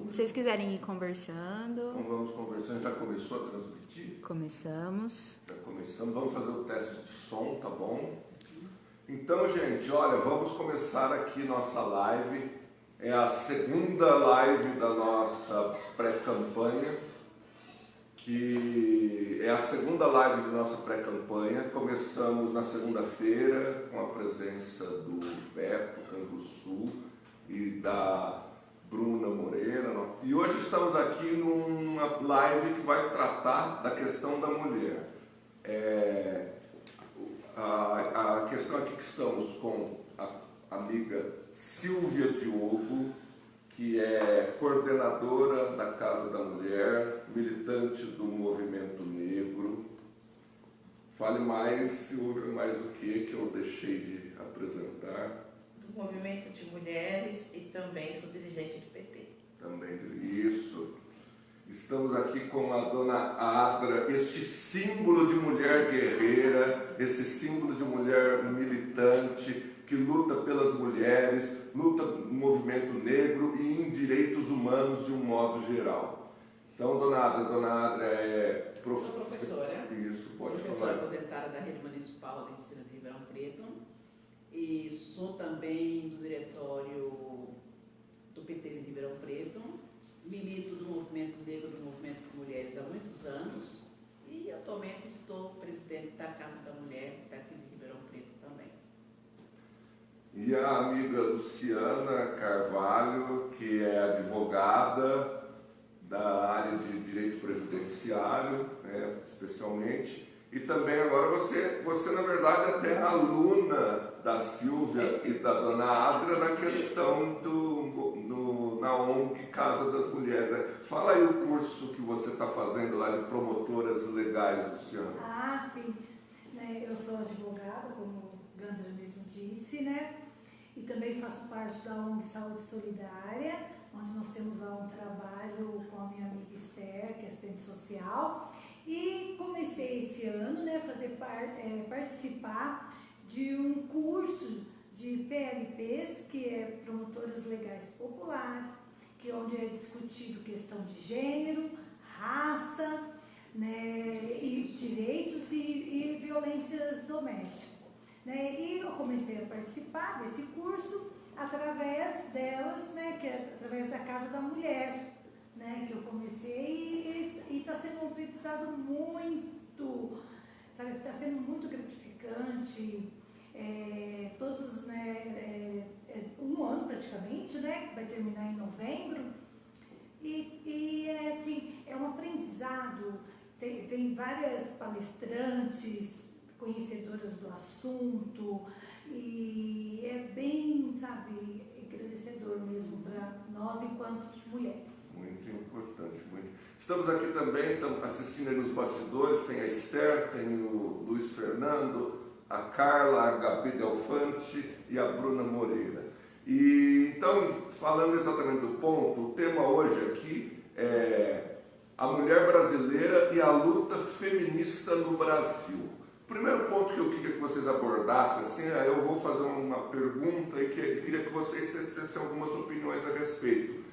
vocês quiserem ir conversando. Então vamos conversando. Já começou a transmitir? Começamos. Já começamos. Vamos fazer o teste de som, tá bom? Então, gente, olha, vamos começar aqui nossa live. É a segunda live da nossa pré-campanha, que é a segunda live da nossa pré-campanha. Começamos na segunda-feira com a presença do Beto Canguçu e da Bruna Moreira. E hoje estamos aqui numa live que vai tratar da questão da mulher. A questão aqui que estamos com a amiga Silvia Diogo, que é coordenadora da Casa da Mulher, militante do movimento negro. Fale mais, Silvia, mais o que eu deixei de apresentar. Do movimento de mulheres e também sou dirigente do PT. Também isso. Estamos aqui com a dona Adra, este símbolo de mulher guerreira, esse símbolo de mulher militante, que luta pelas mulheres, luta no movimento negro e em direitos humanos de um modo geral. Então, dona Adra é Sou professora. Isso, pode professora falar. aposentada da Rede Municipal de Ensino de Ribeirão Preto e sou também do diretório do PT de Ribeirão Preto. Milito do movimento negro, do movimento de mulheres há muitos anos e atualmente estou presidente da Casa da Mulher daqui de Ribeirão Preto também. E a amiga Luciana Carvalho, que é advogada da área de direito previdenciário, né, especialmente, e também agora você na verdade até é aluna da Silvia e da dona Adra na questão na ONG Casa das Mulheres. Fala aí o curso que você está fazendo lá de promotoras legais, Luciana. Ah, sim. Eu sou advogada, como o Gandra mesmo disse, né? E também faço parte da ONG Saúde Solidária, onde nós temos lá um trabalho com a minha amiga Esther, que é assistente social. E comecei esse ano, né, a participar de um curso de PLPs, que é Promotoras Legais Populares, que é onde é discutido questão de gênero, raça, né, e direitos e violências domésticas. Né? E eu comecei a participar desse curso através delas, né, que é através da Casa da Mulher, né, que eu comecei e está sendo um aprendizado muito, sabe, está sendo muito gratificante. Todos, né, um ano praticamente, né, que vai terminar em novembro, e assim, é um aprendizado, vem várias palestrantes, conhecedoras do assunto, e é bem, sabe, engrandecedor mesmo para nós enquanto mulheres. Muito importante, muito. Estamos aqui também, assistindo aí nos bastidores, tem a Esther, tem o Luiz Fernando, a Carla, a Gabi Delfante e a Bruna Moreira. E então, falando exatamente do ponto, o tema hoje aqui é a mulher brasileira e a luta feminista no Brasil. O primeiro ponto que eu queria que vocês abordassem, assim, eu vou fazer uma pergunta e queria que vocês tecessem algumas opiniões a respeito.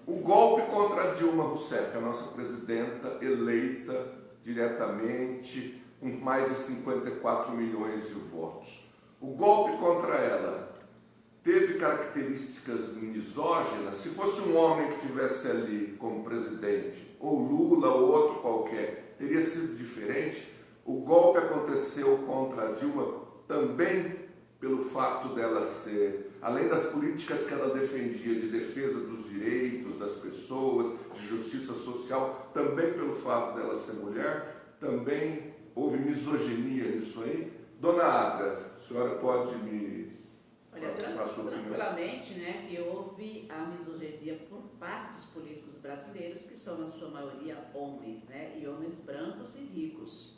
O golpe contra Dilma Rousseff, a nossa presidenta eleita diretamente, com mais de 54 milhões de votos. O golpe contra ela teve características misóginas? Se fosse um homem que estivesse ali como presidente, ou Lula ou outro qualquer, teria sido diferente? O golpe aconteceu contra a Dilma também pelo fato dela ser, além das políticas que ela defendia de defesa dos direitos das pessoas, de justiça social, também pelo fato dela ser mulher, também houve misoginia nisso aí? Dona Adra, a senhora pode me... Olha, tranquilamente, né, que houve a misoginia por parte dos políticos brasileiros, que são, na sua maioria, homens, né, e homens brancos e ricos.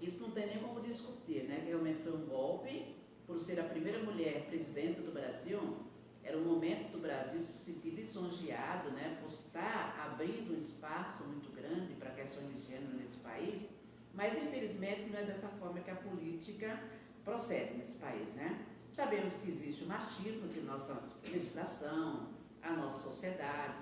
Isso não tem nem como discutir, né, que realmente foi um golpe, por ser a primeira mulher presidenta do Brasil. Era um momento do Brasil se sentir lisonjeado, né, por estar abrindo um espaço muito grande para questões de gênero nesse país, mas infelizmente não é dessa forma que a política procede nesse país, né? Sabemos que existe o machismo de nossa legislação, a nossa sociedade,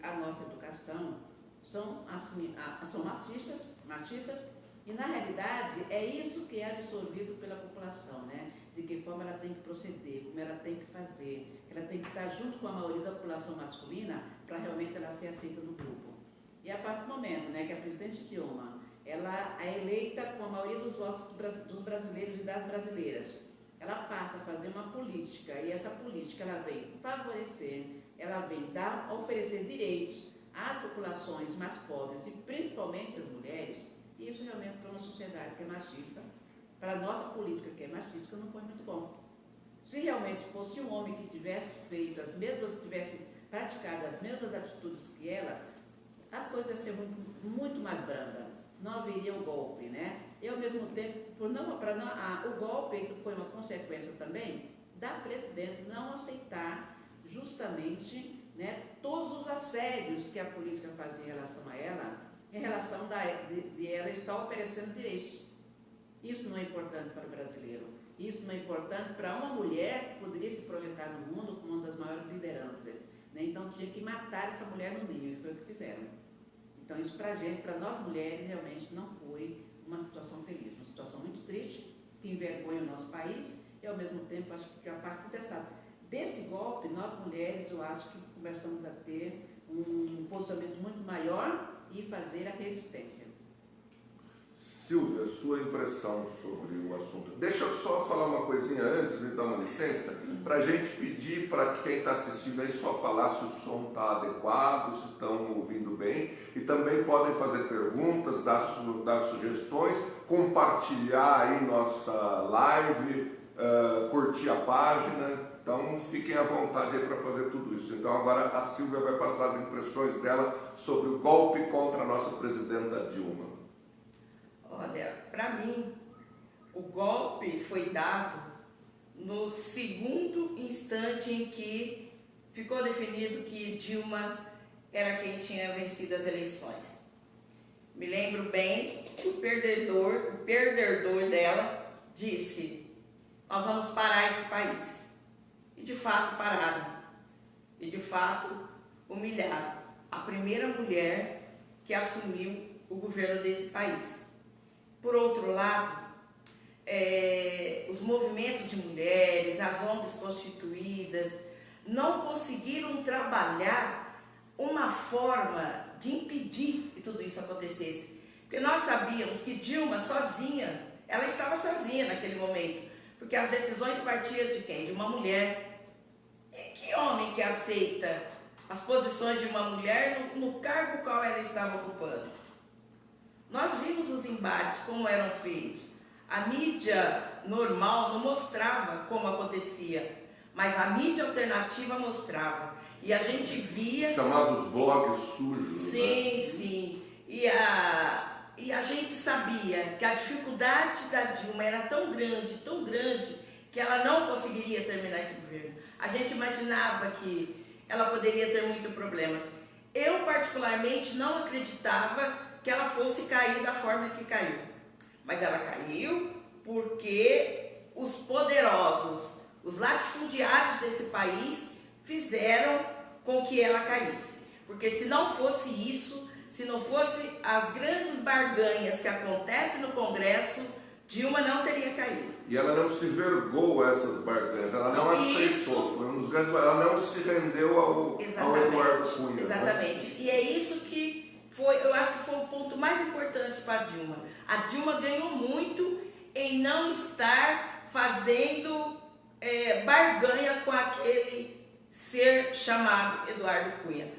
a nossa educação são, assim, são machistas e, na realidade, é isso que é absorvido pela população, né? De que forma ela tem que proceder, como ela tem que fazer, que ela tem que estar junto com a maioria da população masculina para realmente ela ser aceita no grupo. E a partir do momento, né, que a presidente Dilma, ela é eleita com a maioria dos votos dos brasileiros e das brasileiras, ela passa a fazer uma política, e essa política ela vem favorecer, ela vem oferecer direitos às populações mais pobres e principalmente às mulheres, e isso realmente para uma sociedade que é machista, para a nossa política que é machista, não foi muito bom. Se realmente fosse um homem que tivesse feito tivesse praticado as mesmas atitudes que ela, a coisa ia ser muito mais branda, não haveria o golpe, né? E ao mesmo tempo, o golpe foi uma consequência também da presidente não aceitar justamente, né, todos os assédios que a política fazia em relação a ela, em relação de ela estar oferecendo direitos. Isso não é importante para o brasileiro. Isso não é importante para uma mulher que poderia se projetar no mundo como uma das maiores lideranças, né? Então tinha que matar essa mulher no ninho, e foi o que fizeram. Então isso para a gente, para nós mulheres, realmente não foi uma situação feliz, uma situação muito triste, que envergonha o nosso país, e ao mesmo tempo acho que a parte desse golpe, nós mulheres, eu acho que começamos a ter um posicionamento muito maior e fazer a resistência. Silvia, sua impressão sobre o assunto. Deixa eu só falar uma coisinha antes, me dá uma licença, para a gente pedir para quem está assistindo aí só falar se o som está adequado, se estão ouvindo bem, e também podem fazer perguntas, dar sugestões, compartilhar aí nossa live, curtir a página, então fiquem à vontade aí para fazer tudo isso. Então agora a Silvia vai passar as impressões dela sobre o golpe contra a nossa presidenta Dilma. Olha, para mim, o golpe foi dado no segundo instante em que ficou definido que Dilma era quem tinha vencido as eleições. Me lembro bem que o perdedor dela disse: nós vamos parar esse país. E de fato pararam. E de fato humilharam a primeira mulher que assumiu o governo desse país. Por outro lado, os movimentos de mulheres, as ONGs constituídas, não conseguiram trabalhar uma forma de impedir que tudo isso acontecesse. Porque nós sabíamos que Dilma sozinha, ela estava sozinha naquele momento, porque as decisões partiam de quem? De uma mulher. E que homem que aceita as posições de uma mulher no cargo qual ela estava ocupando? Nós vimos os embates, como eram feitos. A mídia normal não mostrava como acontecia, mas a mídia alternativa mostrava. E a gente via... Chamados blogs sujos. Sim, né? sim. E a gente sabia que a dificuldade da Dilma era tão grande, que ela não conseguiria terminar esse governo. A gente imaginava que ela poderia ter muitos problemas. Eu, particularmente, não acreditava que ela fosse cair da forma que caiu. Mas ela caiu porque os poderosos, os latifundiários desse país fizeram com que ela caísse. Porque se não fosse isso, se não fosse as grandes barganhas que acontecem no Congresso, Dilma não teria caído. E ela não se vergou a essas barganhas, ela não aceitou, foi um dos grandes, ela não se rendeu ao Eduardo Cunha. Exatamente, né? E é isso que foi, eu acho que foi o ponto mais importante para a Dilma. A Dilma ganhou muito em não estar fazendo barganha com aquele ser chamado Eduardo Cunha.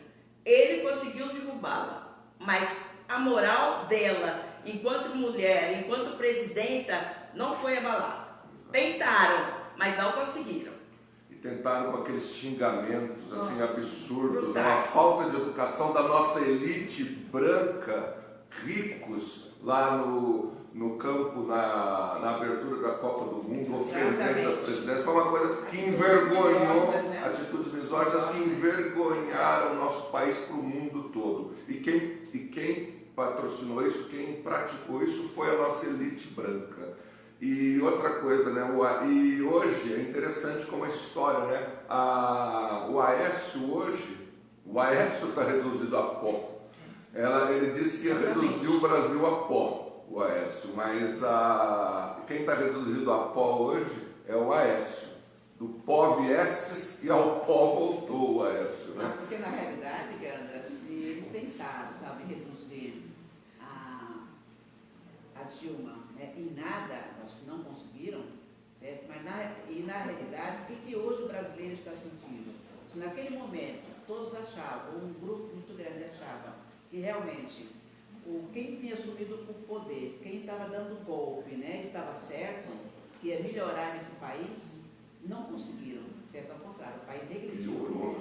Ele conseguiu derrubá-la, mas a moral dela, enquanto mulher, enquanto presidenta, não foi abalada. Tentaram, mas não conseguiram. E tentaram com aqueles xingamentos assim absurdos, brutais. uma falta de educação da nossa elite branca, ricos, lá no campo, na abertura da Copa do Mundo, ofendendo a presidência. Foi uma coisa que envergonhou, atitudes misóginas que envergonharam o nosso país para o mundo todo. E quem patrocinou isso, quem praticou isso foi a nossa elite branca. E outra coisa, né? E hoje é interessante como a história, né? O Aécio hoje, o Aécio está reduzido a pó. Ele disse que ia reduzir o Brasil a pó, o Aécio, mas quem está reduzido a pó hoje é o Aécio. Do pó viestes e ao pó voltou o Aécio, né? Porque na realidade, Gandra, se eles tentaram, sabe, reduzir a Dilma, né, em nada, acho que não conseguiram, certo? Mas na realidade, o que hoje o brasileiro está sentindo? Se naquele momento todos achavam, um grupo muito grande achava, que realmente quem tinha assumido o poder, quem estava dando golpe, né, estava certo, que ia melhorar esse país, não conseguiram, certo? Ao contrário, o país regrediu.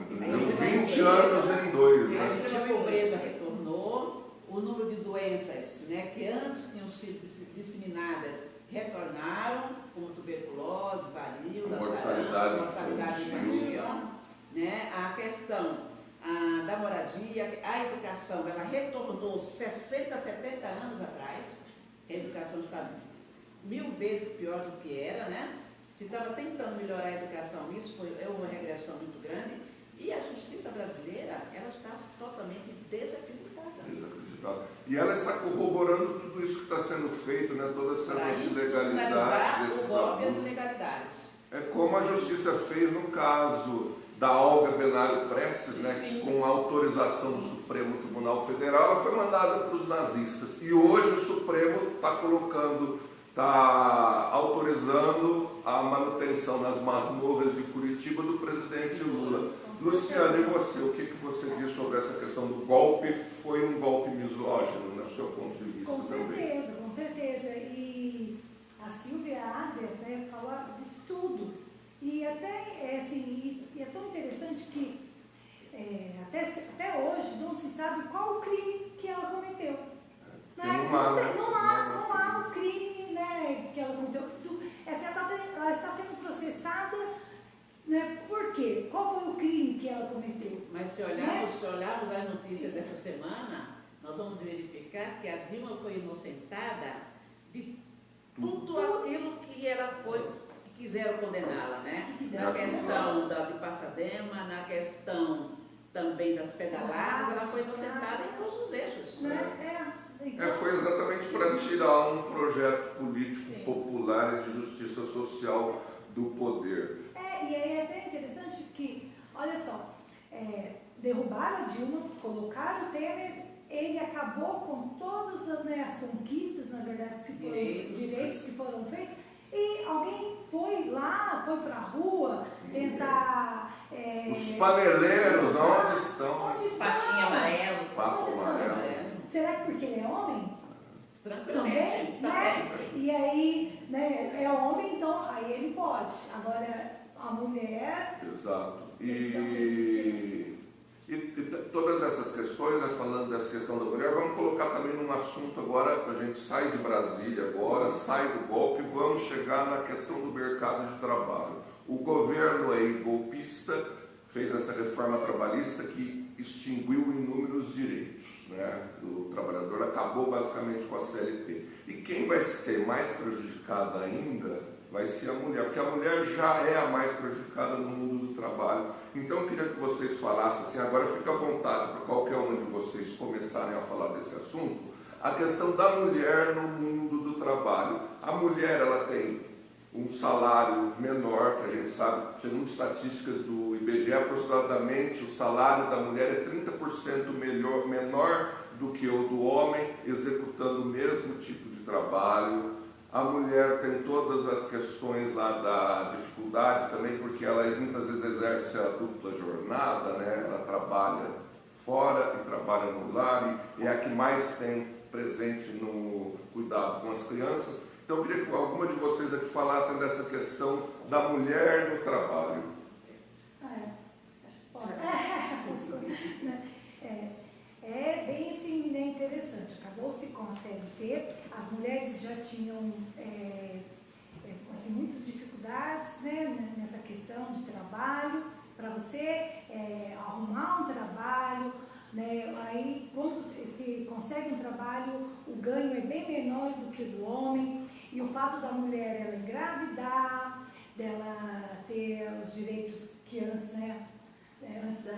20 anos em 2, né? A extrema pobreza retornou, o número de doenças, né, que antes tinham sido disseminadas retornaram, como tuberculose, varíola, sarampo, mortalidade infantil, né? A questão da moradia, a educação, ela retornou 60, 70 anos atrás. A educação está 1000 vezes pior do que era, né? Se estava tentando melhorar a educação, isso é uma regressão muito grande. E a justiça brasileira, ela está totalmente desacreditada. E ela está corroborando tudo isso que está sendo feito, né? Todas essas ilegalidades, esses abusos. É como a justiça fez no caso da Olga Benário Prestes, né, que com a autorização do Supremo Tribunal Federal, ela foi mandada para os nazistas. E hoje o Supremo está autorizando a manutenção nas masmorras de Curitiba do presidente Lula. Luciano, e você? O que você diz sobre essa questão do golpe? Foi um golpe misógino, no seu ponto de vista também? Com certeza. E a Silvia Adler, né, falou disso tudo. E até, assim, é tão interessante que até hoje não se sabe qual o crime que ela cometeu. Não há um crime, né, que ela cometeu. Ela está sendo processada, né, por quê? Qual foi o crime que ela cometeu? Mas se olharmos as notícias dessa semana, nós vamos verificar que a Dilma foi inocentada de tudo aquilo que ela foi. Quiseram condená-la, né? Na questão de Passadema, na questão também das pedaladas, ela foi inocentada em todos os eixos. Foi exatamente para tirar um projeto político popular e de justiça social do poder. E aí é até interessante que, olha só, derrubaram a Dilma, colocaram o Temer, ele acabou com todas as conquistas, na verdade, direitos que foram feitos. E alguém foi para a rua tentar... Os paneleiros, onde estão? Patinho amarelo. Papo amarelo. Será que porque ele é homem? Tranquilamente. Também, né? E aí, né, é homem, então aí ele pode. Agora, a mulher... Exato. E todas essas questões, falando dessa questão da mulher, vamos colocar também num assunto agora, a gente sai de Brasília agora, sai do golpe, vamos chegar na questão do mercado de trabalho. O governo aí golpista fez essa reforma trabalhista que extinguiu inúmeros direitos, né, do trabalhador, acabou basicamente com a CLT. E quem vai ser mais prejudicada ainda vai ser a mulher, porque a mulher já é a mais prejudicada no mundo do trabalho. Então eu queria que vocês falassem, assim, agora fica à vontade para qualquer um de vocês começarem a falar desse assunto, a questão da mulher no mundo do trabalho. A mulher, ela tem um salário menor, que a gente sabe, segundo estatísticas do IBGE, aproximadamente o salário da mulher é 30% menor do que o do homem, executando o mesmo tipo de trabalho. A mulher tem todas as questões lá da dificuldade também, porque ela muitas vezes exerce a dupla jornada, né? Ela trabalha fora e trabalha no lar, e é a que mais tem presente no cuidado com as crianças. Então eu queria que alguma de vocês aqui falassem dessa questão da mulher no trabalho. É bem assim, né, interessante. Acabou-se com a CLT, as mulheres já tinham assim, muitas dificuldades, né, nessa questão de trabalho. Para você arrumar um trabalho, né, aí quando se consegue um trabalho, o ganho é bem menor do que do homem. E o fato da mulher ela engravidar, dela ter os direitos que antes, né, antes da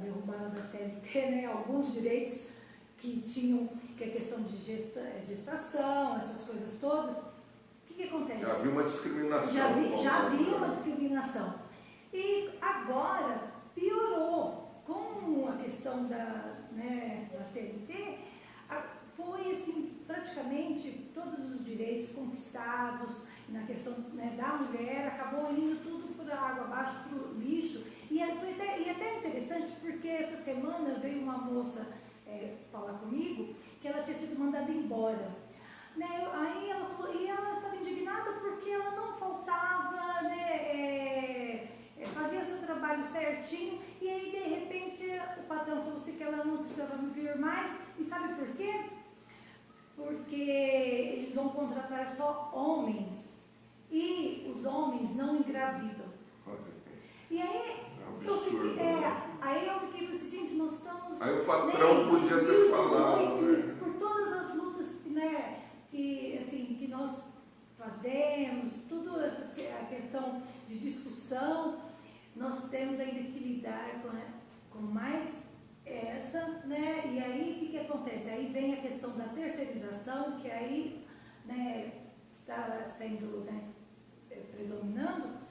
derrubada da CLT, né, alguns direitos que tinham, que é questão de gestação, essas coisas todas, o que acontece? Já havia uma discriminação. Já havia uma discriminação. E agora piorou. Com a questão da CLT, foi assim, praticamente todos os direitos conquistados na questão, né, da mulher, acabou indo tudo por água abaixo, para o lixo. E foi até interessante, porque essa semana veio uma moça falar comigo que ela tinha sido mandada embora. Né? Aí ela falou, e ela estava indignada porque ela não faltava, né, fazia seu trabalho certinho, e aí de repente o patrão falou assim que ela não precisava me vir mais. E sabe por quê? Porque eles vão contratar só homens e os homens não engravidam. E aí eu fiquei assim, gente, nós estamos... Aí o patrão podia ter falado, né? Por todas as lutas, né, que nós fazemos, tudo a questão de discussão, nós temos ainda que lidar com mais essa, né? E aí o que acontece? Aí vem a questão da terceirização, que aí, né, está sendo, né, predominando,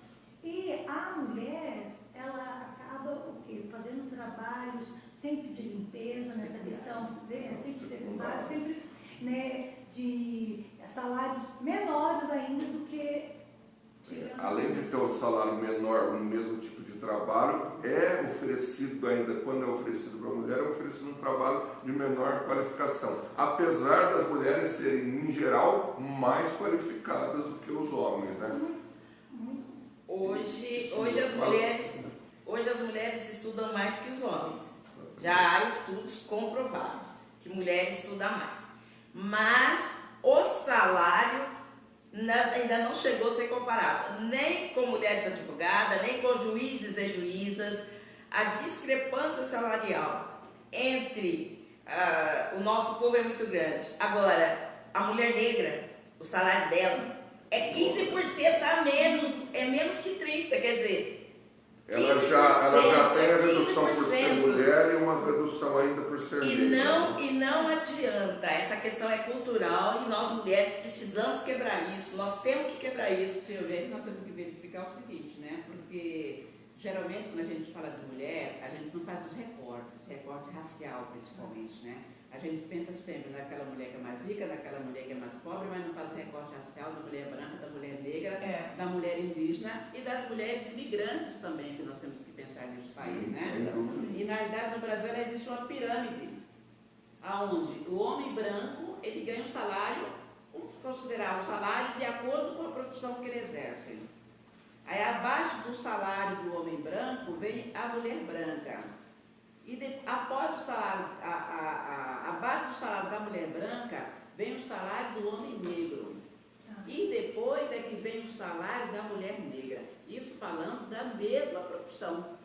e a mulher, ela acaba o quê? Fazendo trabalhos sempre de limpeza nessa questão, sempre secundário, sempre, né, de salários menores ainda do que... Além de ter um salário menor no mesmo tipo de trabalho, é oferecido ainda, quando é oferecido para a mulher, é oferecido um trabalho de menor qualificação. Apesar das mulheres serem, em geral, mais qualificadas do que os homens, né? Hoje as mulheres estudam mais que os homens. Já há estudos comprovados que mulheres estudam mais. Mas o salário ainda não chegou a ser comparado, nem com mulheres advogadas, nem com juízes e juízas. A discrepância salarial entre o nosso povo é muito grande. Agora, a mulher negra, o salário dela é 15% a menos, é menos que 30%, quer dizer... Ela já tem a redução por ser mulher e uma redução ainda por ser negra. E não adianta, essa questão é cultural e nós mulheres precisamos quebrar isso, nós temos que quebrar isso. Silvia, nós temos que verificar o seguinte, né? Porque geralmente quando a gente fala de mulher, a gente não faz os recorte racial principalmente, né? A gente pensa sempre naquela mulher que é mais rica, naquela mulher que é mais pobre, mas não faz o recorte racial da mulher branca, da mulher negra, da mulher indígena e das mulheres imigrantes também, que nós temos que pensar nesse país, né? E na realidade no Brasil ela existe uma pirâmide, onde o homem branco ele ganha um salário, vamos considerar o salário de acordo com a profissão que ele exerce. Aí abaixo do salário do homem branco vem a mulher branca. E após o salário, abaixo do salário da mulher branca, vem o salário do homem negro. E depois é que vem o salário da mulher negra. Isso falando da mesma profissão.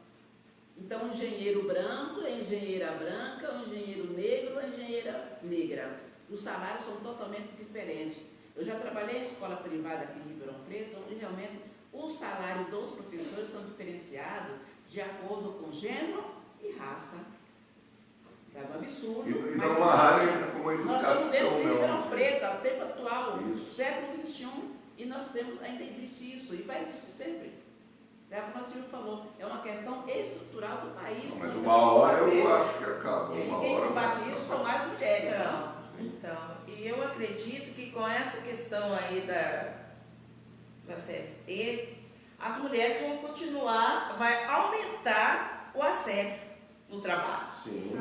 Então, engenheiro branco, engenheira branca, engenheiro negro, engenheira negra. Os salários são totalmente diferentes. Eu já trabalhei em escola privada aqui em Ribeirão Preto, onde realmente o salário dos professores são diferenciados de acordo com gênero e raça. Isso é um absurdo. E não uma área como a educação. Nós estamos dentro de Ribeirão Preto, ao tempo atual, século XXI, e nós temos, ainda existe isso, e vai existir sempre. Como a Silvia falou, é uma questão estrutural do país. Mas uma hora eu acho que acaba. E quem combate isso são mais mulheres. Então, e eu acredito que com essa questão aí da CLT, as mulheres vão continuar, vai aumentar o assédio no trabalho. Sim,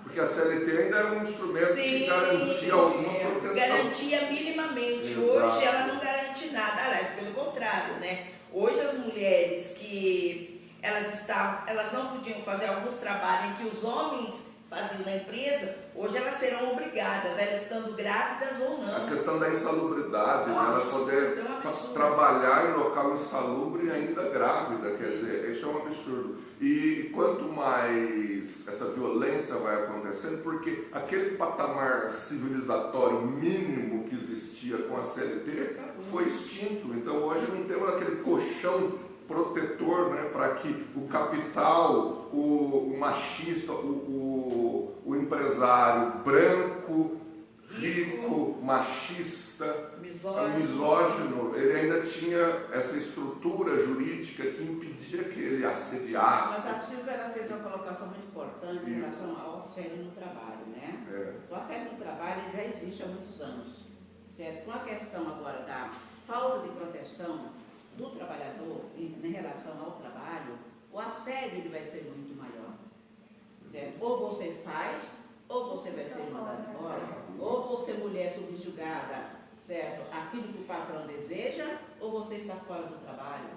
porque a CLT ainda era um instrumento que garantia alguma proteção. Garantia minimamente. Exato. Hoje ela não garante nada, aliás, pelo contrário, né? Hoje as mulheres que elas não podiam fazer alguns trabalhos em que os homens faziam na empresa, hoje elas serão obrigadas, elas estando grávidas ou não. A questão da insalubridade, né? Ela poder absurdo. trabalhar em local insalubre e ainda grávida, quer dizer, isso é um absurdo. E quanto mais essa violência vai acontecendo, porque aquele patamar civilizatório mínimo que existia com a CLT foi extinto. Então hoje não temos aquele colchão protetor, né, para que o capital, o machista, o empresário branco, rico, machista, misógino, ele ainda tinha essa estrutura jurídica que impedia que ele assediasse. Mas a Silvia ela fez uma colocação muito importante em relação ao assédio no trabalho, né? O assédio no trabalho já existe há muitos anos, certo? Com a questão agora da falta de proteção do trabalhador em relação ao trabalho, o assédio ele vai ser muito maior, certo? Ou você faz, ou você vai ser mandado embora, ou você, mulher subjugada, certo? Aquilo que o patrão deseja, ou você está fora do trabalho.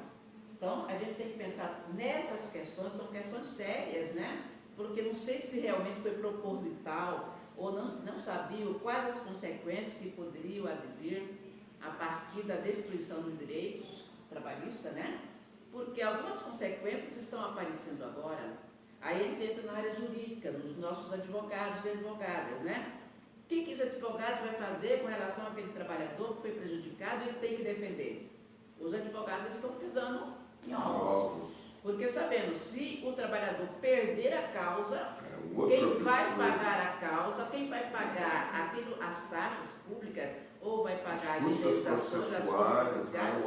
Então, a gente tem que pensar nessas questões, são questões sérias, né? Porque não sei se realmente foi proposital, ou não sabiam quais as consequências que poderiam advir a partir da destruição dos direitos trabalhista, né? Porque algumas consequências estão aparecendo agora. Aí a gente entra na área jurídica, nos nossos advogados e advogadas, né? O que os advogados vão fazer com relação àquele trabalhador que foi prejudicado e ele tem que defender? Os advogados estão pisando em ovos. Porque sabemos, se o trabalhador perder a causa, quem vai pagar a causa, quem vai pagar as taxas públicas, ou vai pagar as custas processuais,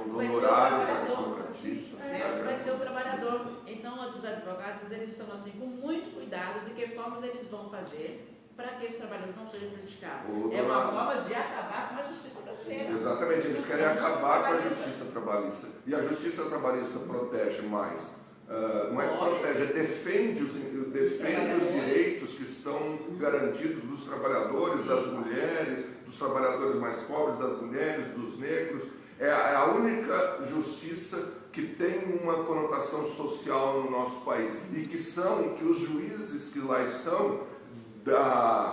os honorários advocatícios, vai ser o trabalhador. Então, os advogados, eles são assim, com muito cuidado de que formas eles vão fazer para que esse trabalhador não seja prejudicado. É uma forma de acabar com a justiça brasileira. Exatamente, eles querem acabar com a justiça trabalhista. E a justiça trabalhista protege mais. Não é que protege, defende os direitos que estão garantidos dos trabalhadores, das mulheres, dos trabalhadores mais pobres, das mulheres, dos negros. É a única justiça que tem uma conotação social no nosso país e que os juízes que lá estão,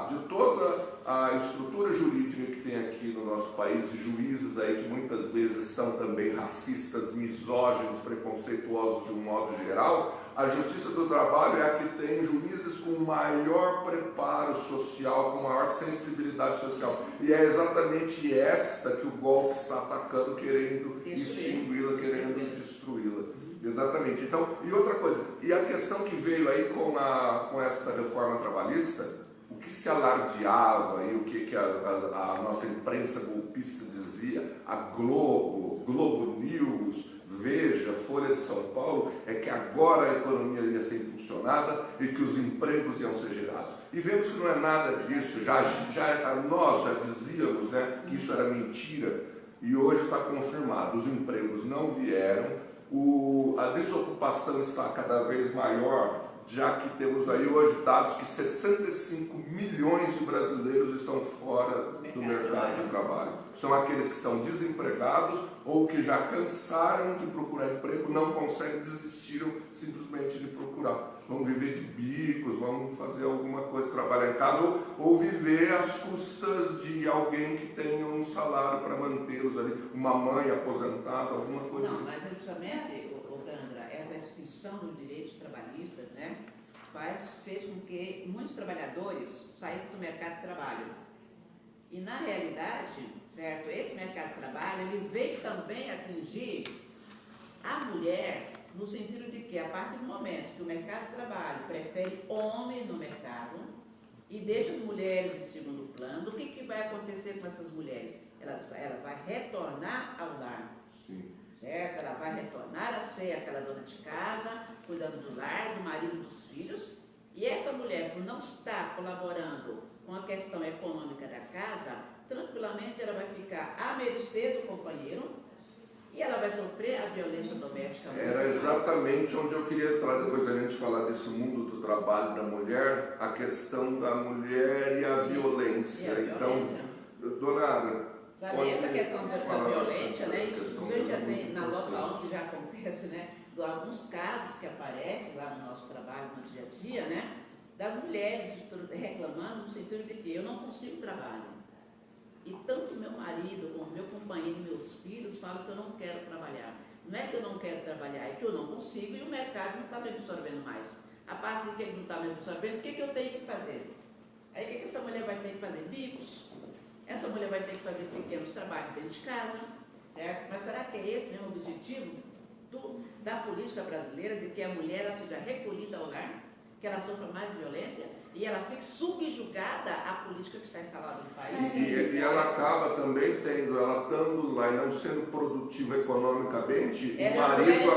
de toda a estrutura jurídica que tem aqui no nosso país, de juízes aí que muitas vezes são também racistas, misóginos, preconceituosos de um modo geral, a Justiça do Trabalho é a que tem juízes com maior preparo social, com maior sensibilidade social. E é exatamente esta que o golpe está atacando, querendo extingui-la, querendo destruí-la. Exatamente. Então, e outra coisa, e a questão que veio aí com essa reforma trabalhista, o que se alardeava e o que a nossa imprensa golpista dizia, a Globo News, Veja, Folha de São Paulo, é que agora a economia ia ser impulsionada e que os empregos iam ser gerados. E vemos que não é nada disso, nós já dizíamos, né, que isso era mentira e hoje está confirmado, os empregos não vieram, a desocupação está cada vez maior, já que temos aí hoje dados que 65 milhões de brasileiros estão fora do mercado de trabalho. São aqueles que são desempregados ou que já cansaram de procurar emprego, não conseguem, desistiram simplesmente de procurar. Vão viver de bicos, vão fazer alguma coisa, trabalhar em casa ou viver às custas de alguém que tenha um salário para mantê-los ali, uma mãe aposentada, alguma coisa assim. Não, mas justamente, Gandra, essa extinção dos direitos trabalhistas, né, fez com que muitos trabalhadores saíssem do mercado de trabalho. E na realidade, certo, esse mercado de trabalho, ele veio também atingir a mulher no sentido de que, a partir do momento que o mercado de trabalho prefere homem no mercado e deixa as mulheres em segundo plano, o que vai acontecer com essas mulheres? Ela vai retornar ao lar. Sim. Certo? Ela vai retornar a ser aquela dona de casa, cuidando do lar, do marido, dos filhos. E essa mulher, por não estar colaborando com a questão econômica da casa, tranquilamente ela vai ficar à mercê do companheiro e ela vai sofrer a violência doméstica. Era exatamente onde eu queria entrar, depois da gente falar desse mundo do trabalho da mulher, a questão da mulher e a violência. Então, dona Ana, sabe, essa questão da violência, né? Isso já tem, na nossa ONG já acontece, né? De alguns casos que aparecem lá no nosso trabalho, no dia a dia, né? das mulheres reclamando no sentido de que eu não consigo trabalho. E tanto meu marido como meu companheiro e meus filhos falam que eu não quero trabalhar. Não é que eu não quero trabalhar, é que eu não consigo e o mercado não está me absorvendo mais. A parte de que ele não está me absorvendo, o que eu tenho que fazer? Aí o que essa mulher vai ter que fazer? Bicos. Essa mulher vai ter que fazer pequenos trabalhos dentro de casa, certo? Mas será que é esse mesmo o objetivo da política brasileira, de que a mulher seja recolhida ao lar, que ela sofra mais violência e ela fique subjugada à política que está instalada no país? E ela acaba também tendo, ela estando lá e não sendo produtiva economicamente, o marido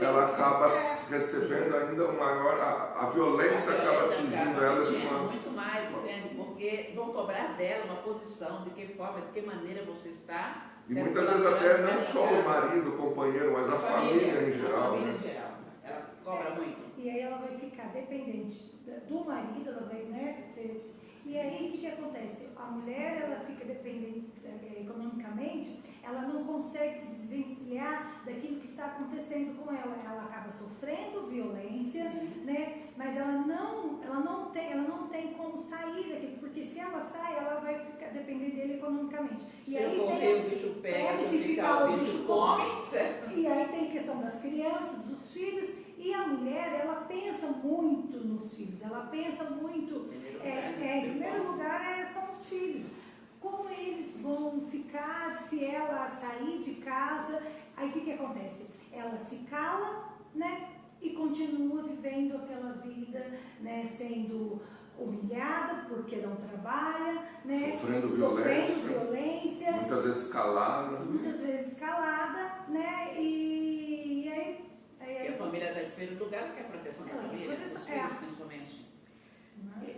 ela acaba recebendo ainda maior, a violência acaba atingindo ela de uma... Muito mais, entende? Porque vão cobrar dela uma posição, de que forma, de que maneira você está. E muitas vezes até não só o marido, o companheiro, mas a família em geral. A família em geral. Ela cobra muito. E aí ela vai ficar dependente do marido, ela vai, né, ser... E aí o que acontece? A mulher, ela fica dependente economicamente, ela não consegue se desvencilhar daquilo que está acontecendo com ela. Ela acaba sofrendo violência, né? Mas ela não tem como sair daquilo, porque se ela sai, ela vai ficar dependendo dele economicamente. E se aí eu correr, o bicho pega, se ficar, o bicho come, certo? E aí tem questão das crianças, dos filhos. E a mulher, ela pensa muito nos filhos, ela pensa muito, em primeiro lugar, são os filhos. Como eles vão ficar se ela sair de casa? Aí o que acontece? Ela se cala, né, e continua vivendo aquela vida, né, sendo humilhada porque não trabalha, né, sofrendo violência, muitas vezes calada, né, e aí a família está em primeiro lugar, que é a proteção da família, dos filhos, principalmente.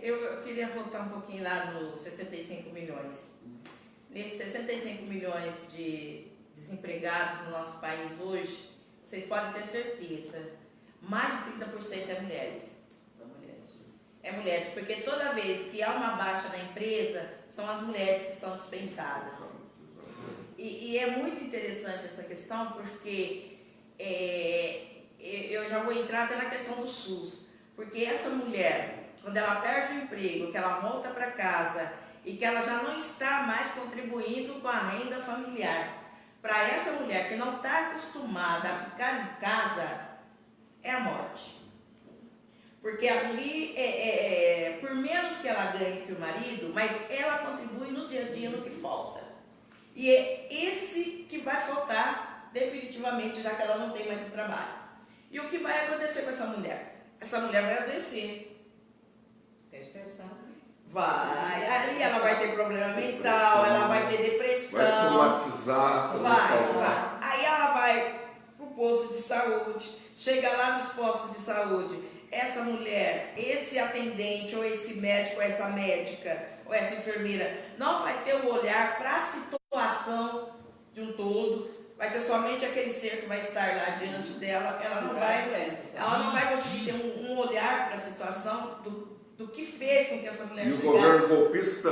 Eu queria voltar um pouquinho lá nos 65 milhões. Nesses 65 milhões de desempregados no nosso país hoje, vocês podem ter certeza, mais de 30% é mulheres. São mulheres. É mulheres, porque toda vez que há uma baixa na empresa, são as mulheres que são dispensadas. E é muito interessante essa questão, porque eu já vou entrar até na questão do SUS, porque essa mulher, quando ela perde o emprego, que ela volta para casa e que ela já não está mais contribuindo com a renda familiar, para essa mulher que não está acostumada a ficar em casa, é a morte. Porque ali, por menos que ela ganhe que o marido, mas ela contribui no dia a dia no que falta. E é esse que vai faltar definitivamente, já que ela não tem mais o trabalho. E o que vai acontecer com essa mulher? Essa mulher vai adoecer. Vai. Ali ela vai ter problema mental, ela vai ter depressão. Vai somatizar. Vai. Aí ela vai pro posto de saúde, chega lá nos postos de saúde. Essa mulher, esse atendente, ou esse médico, ou essa médica, ou essa enfermeira, não vai ter o olhar para a situação de um todo. Vai ser somente aquele ser que vai estar lá diante dela. Ela não vai conseguir ter um olhar para a situação do que fez com que essa mulher chegasse. E o governo golpista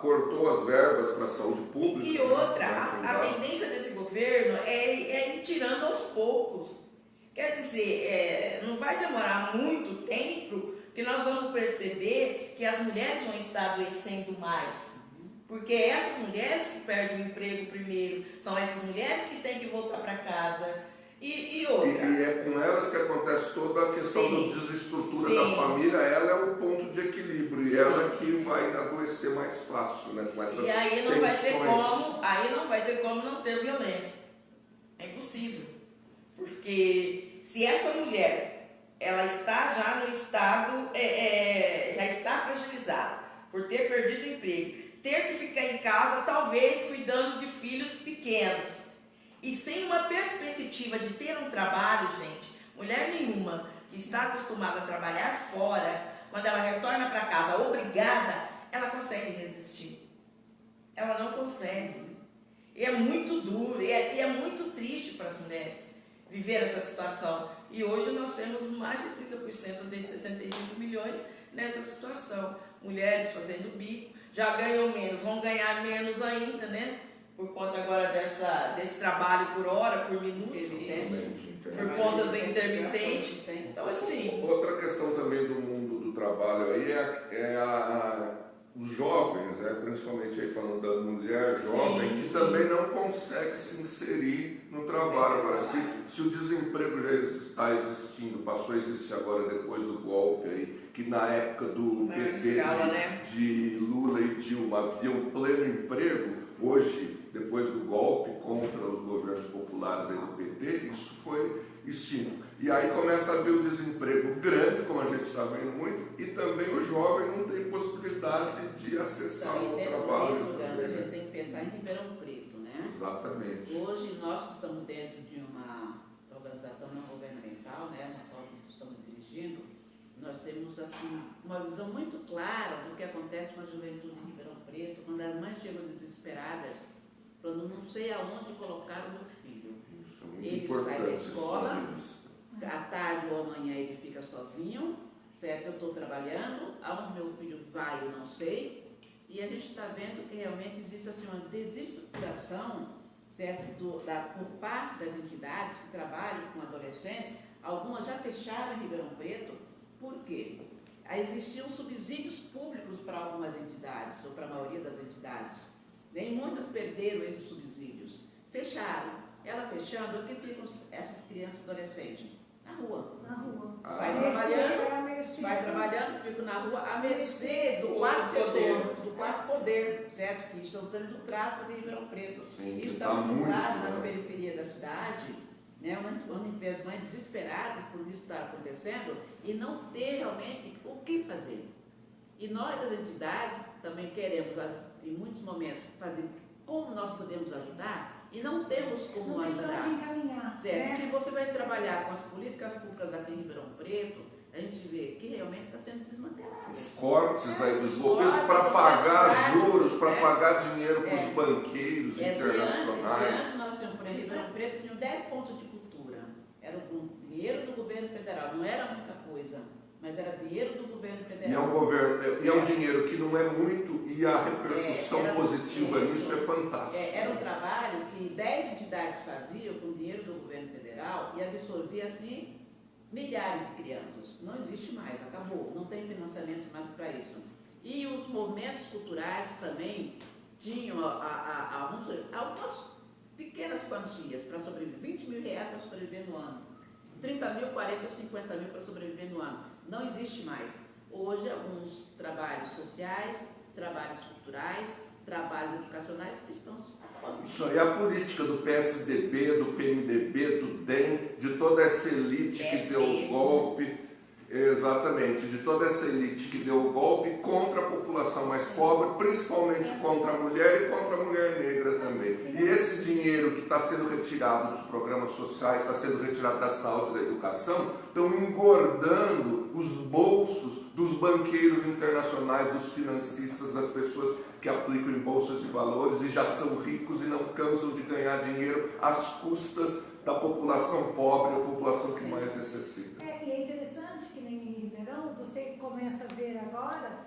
cortou as verbas para a saúde pública. E outra, a tendência desse governo é ir tirando aos poucos. Quer dizer, não vai demorar muito tempo que nós vamos perceber que as mulheres vão estar adoecendo mais. Porque essas mulheres que perdem o emprego primeiro, são essas mulheres que têm que voltar para casa. E outra. E é com elas que acontece toda a questão da desestrutura da família. Ela é o ponto de equilíbrio. E ela que vai adoecer mais fácil, né? Com essas e aí não tensões. vai ter como não ter violência. É impossível. Porque se essa mulher, ela está já no estado, já está fragilizada por ter perdido o emprego, ter que ficar em casa, talvez cuidando de filhos pequenos, e sem uma perspectiva de ter um trabalho, gente, mulher nenhuma que está acostumada a trabalhar fora, quando ela retorna para casa obrigada, ela consegue resistir. Ela não consegue. E é muito duro, e é muito triste para as mulheres viver essa situação. E hoje nós temos mais de 30% desses 65 milhões nessa situação. Mulheres fazendo bico, já ganham menos, vão ganhar menos ainda, né? Por conta agora desse trabalho por hora, por minuto, por conta do intermitente. Então Então, assim... Outra questão também do mundo do trabalho aí os jovens, né, principalmente aí falando da mulher jovem, Sim, que sim. também não consegue se inserir no trabalho. Agora, se o desemprego já está existindo, passou a existir agora depois do golpe aí, que na época do PT de Lula e Dilma havia um pleno emprego, hoje, depois do golpe contra os governos populares aí do PT, isso foi extinto. E aí começa a haver o desemprego grande, como a gente está vendo muito, e também o jovem não tem possibilidade de acessar o trabalho. A gente tem que pensar em Ribeirão Preto, né? Exatamente. Hoje nós estamos dentro de uma organização não governamental, né, na qual estamos dirigindo, nós temos assim, uma visão muito clara do que acontece com a juventude em Ribeirão Preto, quando as mães chegam desesperadas, falando, não sei aonde colocar o meu filho. Isso é muito Ele importante. sai da escola, à tarde ou amanhã ele fica sozinho, certo? Eu estou trabalhando, aonde meu filho vai eu não sei, e a gente está vendo que realmente existe assim, uma desestruturação, certo? Por parte das entidades que trabalham com adolescentes. Algumas já fecharam em Ribeirão Preto. Por quê? Existiam subsídios públicos para algumas entidades, ou para a maioria das entidades. Nem muitas perderam esses subsídios. Fecharam. Ela fechando, o que ficam essas crianças e adolescentes? Na rua. Na rua. Vai trabalhando, fico na rua, à mercê do quarto setor, do quarto poder, certo? Que estão tendo o tráfico de Ribeirão Preto. Sim, isso está está muito claro muito, nas periferias da cidade, né? Onde as mães desesperadas por isso estar acontecendo e não ter realmente o que fazer. E nós, das entidades, também queremos, em muitos momentos, fazer como nós podemos ajudar e não temos como não ajudar. Não tem para onde encaminhar. Certo? Né? Se você vai trabalhar com as políticas públicas aqui em Ribeirão Preto, a gente vê que realmente está sendo desmantelado. Os cortes aí dos golpistas para pagar juros, para pagar dinheiro para os banqueiros internacionais. Esse ano nós tínhamos, por exemplo, Ribeirão Preto tinha 10 pontos de cultura. Era o dinheiro do governo federal, não era muita coisa, mas era dinheiro do governo federal. E é um dinheiro que não é muito, e a repercussão positiva nisso é fantástica. Era um trabalho que 10 entidades faziam com dinheiro do governo federal e absorvia assim milhares de crianças. Não existe mais, acabou, não tem financiamento mais para isso. E os movimentos culturais também tinham algumas pequenas quantias para sobreviver, 20 mil reais para sobreviver no ano, 30 mil, 40, 50 mil para sobreviver no ano. Não existe mais. Hoje, alguns trabalhos sociais, trabalhos culturais, trabalhos educacionais que estão acabando. Isso aí é a política do PSDB, do PMDB, do DEM, de toda essa elite que deu o golpe, exatamente, de toda essa elite que deu o golpe contra a população mais pobre, principalmente contra a mulher e contra a mulher negra também. E esse dinheiro que está sendo retirado dos programas sociais, está sendo retirado da saúde e da educação, estão engordando os bolsos dos banqueiros internacionais, dos financistas, das pessoas que aplicam em bolsas de valores e já são ricos e não cansam de ganhar dinheiro às custas da população pobre, a população que mais necessita. E é interessante que nem em Ribeirão, você começa a ver agora,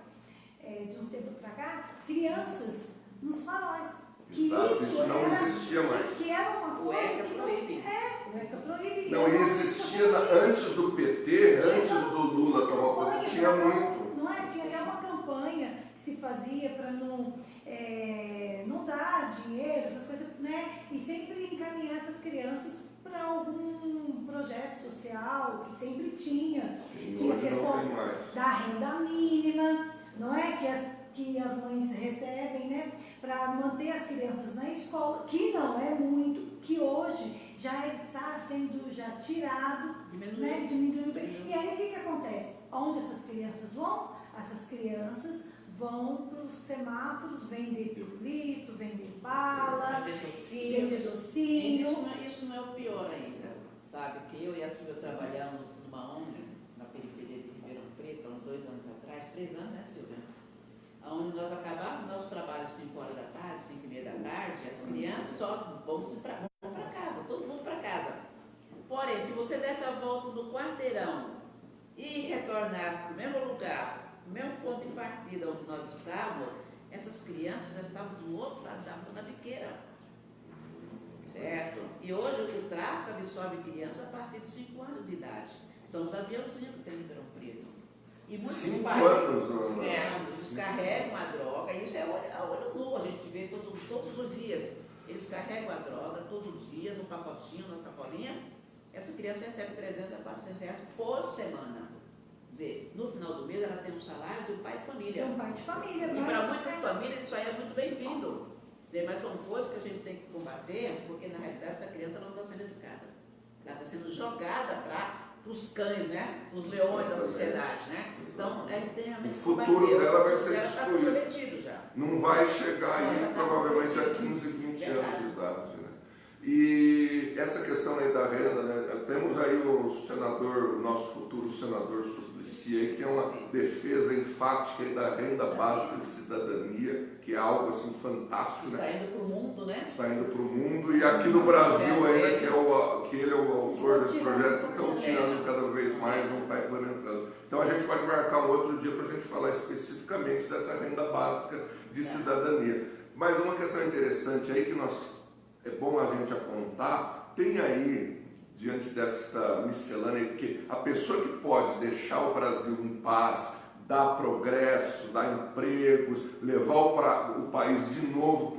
de uns tempos para cá, crianças nos faróis. Exato, isso não existia mais. Que era uma coisa O ECA que proíbe. O ECA proíbe. Não existia antes do PT, antes do Lula tomar o poder, tinha muito. Não é? Tinha até uma campanha que se fazia para não dar dinheiro, essas coisas, né? E sempre encaminhar essas crianças para algum projeto social que sempre tinha. Tinha a questão da renda mínima, não é? Que as mães recebem, né? Para manter as crianças na escola, que não é muito, que hoje já está sendo tirado, né? Diminuído. E aí o que acontece? Onde essas crianças vão? Essas crianças vão para os semáforos vender pirulito, vender bala, vender docinho. Isso não é o pior ainda, sabe? Que eu e a Silvia trabalhamos numa ONG na periferia de Ribeirão Preto, há uns 2 anos atrás, 3 anos, né, Silvia? Onde nós acabávamos nosso trabalho às 5 horas da tarde, 5 e meia da tarde, as crianças só vamos para casa, todo mundo para casa. Porém, se você desse a volta do quarteirão e retornasse para o mesmo lugar, no mesmo ponto de partida onde nós estávamos, essas crianças já estavam do outro lado da rua, na biqueira. Certo? E hoje o tráfico absorve crianças a partir de 5 anos de idade. São os aviãozinhos que tem em Ribeirão Preto. E muitos 5 pais anos, descarregam a droga, isso é a olho nu, a gente vê todos os dias. Eles carregam a droga todo dia, no pacotinho, na sacolinha. Essa criança recebe 300 a 400 reais por semana. Quer dizer, no final do mês ela tem um salário do pai de família. Tem um pai de família, E para muitas famílias isso aí é muito bem-vindo. Mas são coisas que a gente tem que combater, porque na realidade essa criança não está sendo educada. Ela está sendo jogada para os cães, né? Os leões da sociedade, né? Então, a gente tem realmente o futuro dela vai ser destruído. Está já. Não vai chegar aí provavelmente a 15, 20 anos de idade. Né? E essa questão aí da renda, né? Temos aí o senador, o nosso futuro senador Suplicy, aí, que é uma defesa enfática aí da renda básica de cidadania, que é algo assim fantástico. Está indo para o mundo, né? Está indo para o mundo, e aqui no Brasil ainda, que ele é o autor desse projeto, estão tirando cada vez mais, não está implementando. Então a gente vai marcar um outro dia para a gente falar especificamente dessa renda básica de cidadania. Mas uma questão interessante aí que é bom a gente apontar, tem aí, diante dessa miscelânea, porque a pessoa que pode deixar o Brasil em paz, dar progresso, dar empregos, levar o país de novo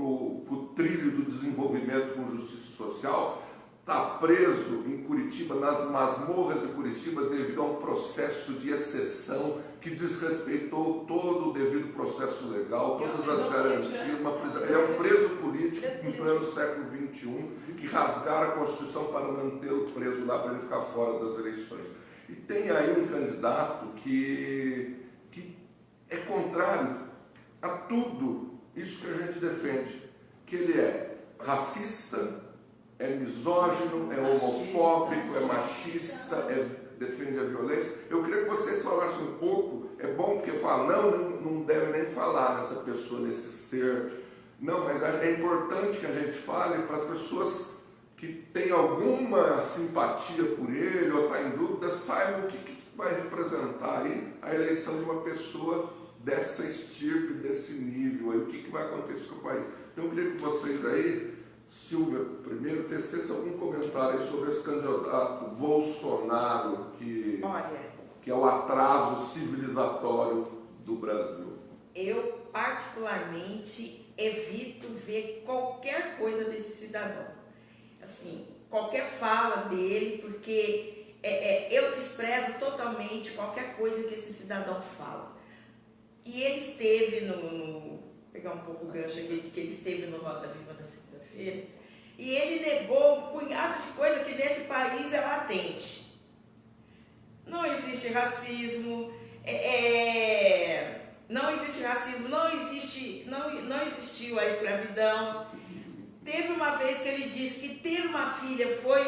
para o trilho do desenvolvimento com justiça social, está preso em Curitiba, nas masmorras de Curitiba, devido a um processo de exceção que desrespeitou todo o devido processo legal, todas as garantias. Ele é um preso político em pleno século XXI, que rasgaram a Constituição para mantê-lo preso lá, para ele ficar fora das eleições. E tem aí um candidato que é contrário a tudo isso que a gente defende, que ele é racista, é misógino, é homofóbico, é machista, defende a violência. Eu queria que vocês falassem um pouco, é bom porque falam, não deve nem falar nessa pessoa, nesse ser. Não, mas é importante que a gente fale para as pessoas que têm alguma simpatia por ele ou está em dúvida, saibam o que vai representar aí a eleição de uma pessoa dessa estirpe, desse nível, aí, o que vai acontecer com o país. Então eu queria que vocês aí, Silvia, primeiro, tecesse algum comentário sobre esse candidato Bolsonaro, que é o atraso civilizatório do Brasil. Eu, particularmente, evito ver qualquer coisa desse cidadão. Assim, qualquer fala dele, porque eu desprezo totalmente qualquer coisa que esse cidadão fala. E ele esteve vou pegar um pouco o gancho aqui, de que ele esteve no Roda Viva na segunda-feira, e ele negou um punhado de coisa que nesse país é latente. Não existe racismo, não existe racismo, não existiu a escravidão. Teve uma vez que ele disse que ter uma filha foi